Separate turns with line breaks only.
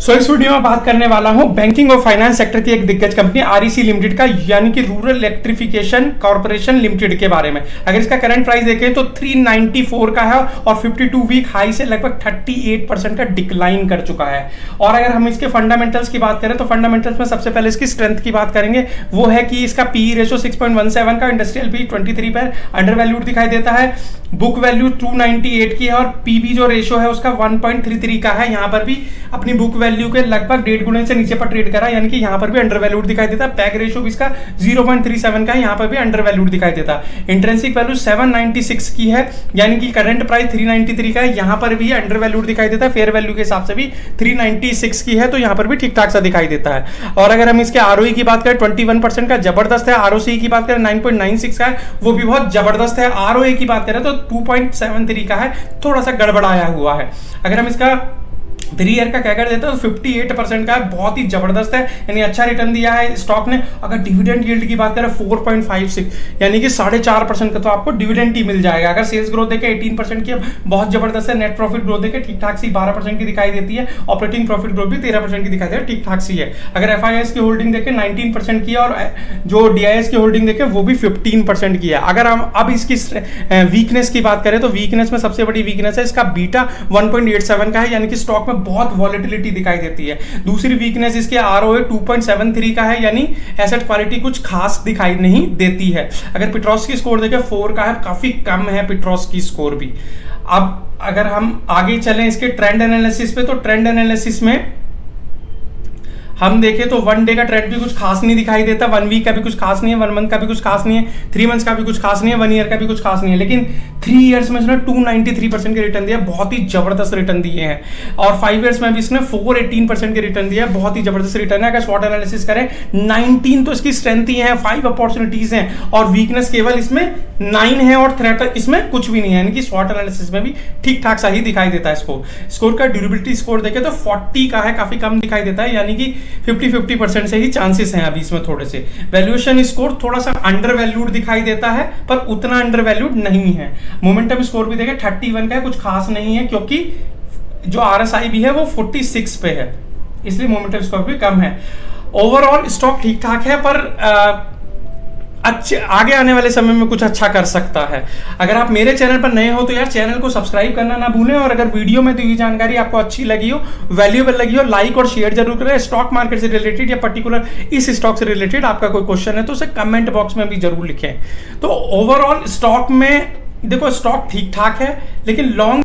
सो इस वीडियो में बात करने वाला हूं बैंकिंग और फाइनेंस सेक्टर की एक दिग्गज कंपनी आरईसी लिमिटेड का, यानी कि रूरल इलेक्ट्रिफिकेशन कॉर्पोरेशन लिमिटेड के बारे में। अगर इसका करंट प्राइस देखें तो 394 का है और 52 वीक हाई से लगभग 38% का डिक्लाइन कर चुका है। और अगर हम इसके फंडामेंटल्स की बात करें तो फंडामेंटल्स में सबसे पहले इसकी स्ट्रेंथ की बात करेंगे, वो है कि इसका पी रेशो 6.17 का, इंडस्ट्रियल पी 23 पर अंडर वैल्यूड दिखाई देता है। बुक वैल्यू 298 की है और पीबी जो रेशो है उसका 1.33 का है। यहां पर भी अपनी बुक वैल्यू के लगभग 1.5 गुने से नीचे पर ट्रेड करा, यानी कि यहां पर भी अंडर वैल्यूड दिखाई देता है। पैग रेशो भी इसका 0.37 का है, यहां पर भी अंडर वैल्यूड दिखाई देता है। इंट्रिंसिक वैल्यू 796 की है, यानी कि करंट प्राइस 393 का है, यहां पर भी अंडर वैल्यूड दिखाई देता है। फेयर वैल्यू के हिसाब से भी 396 की है, तो यहां पर भी ठीक ठाक सा दिखाई देता है। और अगर हम इसके आरओई की बात करें 21% का जबरदस्त है। आरओसी की बात करें 9.96 का है, वो भी बहुत जबरदस्त है। आरओए की बात करें तो 2.73 का है, थोड़ा सा गड़बड़ाया हुआ है। अगर हम इसका 3 ईयर का कैगर देता है तो 58% का है, बहुत ही जबरदस्त है, यानी अच्छा रिटर्न दिया है स्टॉक ने। अगर डिविडेंड यील्ड की बात करें 4.56, यानी कि 4.5% का तो आपको डिविडेंड ही मिल जाएगा। अगर सेल्स ग्रोथ देखें 18% की, बहुत जबरदस्त है। नेट प्रॉफिट ग्रोथ देखें ठीक ठाक सी 12% की दिखाई देती है। ऑपरेटिंग प्रॉफिट ग्रोथ भी 13% की दिखाई दे रही है, ठीक ठाक सी है। अगर एफआईआईएस की होल्डिंग देखें 19% की है और जो डीआईएस की होल्डिंग देखें वो भी 15% की है। अगर हम अब इसकी वीकनेस की बात करें तो वीकनेस में सबसे बड़ी वीकनेस है इसका बीटा 1.87 का है, यानी कि स्टॉक में बहुत वॉलेटिलिटी दिखाई देती है। दूसरी वीकनेस इसके आरओए 2.73 का है, यानी एसेट क्वालिटी कुछ खास दिखाई नहीं देती है। अगर पिट्रोस की स्कोर देखें 4 का है, काफी कम है पिट्रोस की स्कोर भी। अब अगर हम आगे चलें इसके ट्रेंड एनालिसिस पे, तो ट्रेंड एनालिसिस में हम देखें तो 1 डे का ट्रेंड भी कुछ खास नहीं दिखाई देता, 1 वीक का भी कुछ खास नहीं है, 1 मंथ का भी कुछ खास नहीं है, 3 मंथ्स का भी कुछ खास नहीं है, 1 ईयर का भी कुछ खास नहीं है। लेकिन 3 इयर्स में इसने 293% के रिटर्न दिया, बहुत ही जबरदस्त रिटर्न दिए हैं। और 5 इयर्स में भी इसने 418% के रिटर्न दिया, बहुत ही जबरदस्त रिटर्न है। अगर स्वॉट एनालिसिस करें 19 तो इसकी स्ट्रेंथ ही है, 5 अपॉर्चुनिटीज हैं और वीकनेस केवल इसमें 9 है और थ्रेट इसमें कुछ भी नहीं है, यानी कि स्वॉट एनालिसिस में भी ठीक ठाक सा ही दिखाई देता है। स्कोर का ड्यूरेबिलिटी स्कोर देखें तो 40 का है, काफी कम दिखाई देता है, यानी कि 50% से ही चांसेस हैं अभी इसमें थोड़े से। वैल्यूएशन स्कोर थोड़ा सा अंडर वैल्यूड दिखाई देता है, पर उतना अंडर वैल्यूड नहीं है। मोमेंटम स्कोर भी देखें 31 का है, कुछ खास नहीं है, क्योंकि जो आरएसआई भी है वो 46 पे है, इसलिए मोमेंटम स्कोर भी कम है। ओवरऑल स्टॉक ठीक ठाक है, पर अच्छे आगे आने वाले समय में कुछ अच्छा कर सकता है। अगर आप मेरे चैनल पर नए हो तो यार चैनल को सब्सक्राइब करना ना भूलें, और अगर वीडियो में दी हुई जानकारी आपको अच्छी लगी हो, वैल्यूएबल लगी हो, लाइक और शेयर जरूर करें। स्टॉक मार्केट से रिलेटेड या पर्टिकुलर इस स्टॉक से रिलेटेड आपका कोई क्वेश्चन है तो उसे कमेंट बॉक्स में भी जरूर लिखें। तो ओवरऑल स्टॉक में देखो, स्टॉक ठीक ठाक है, लेकिन लॉन्ग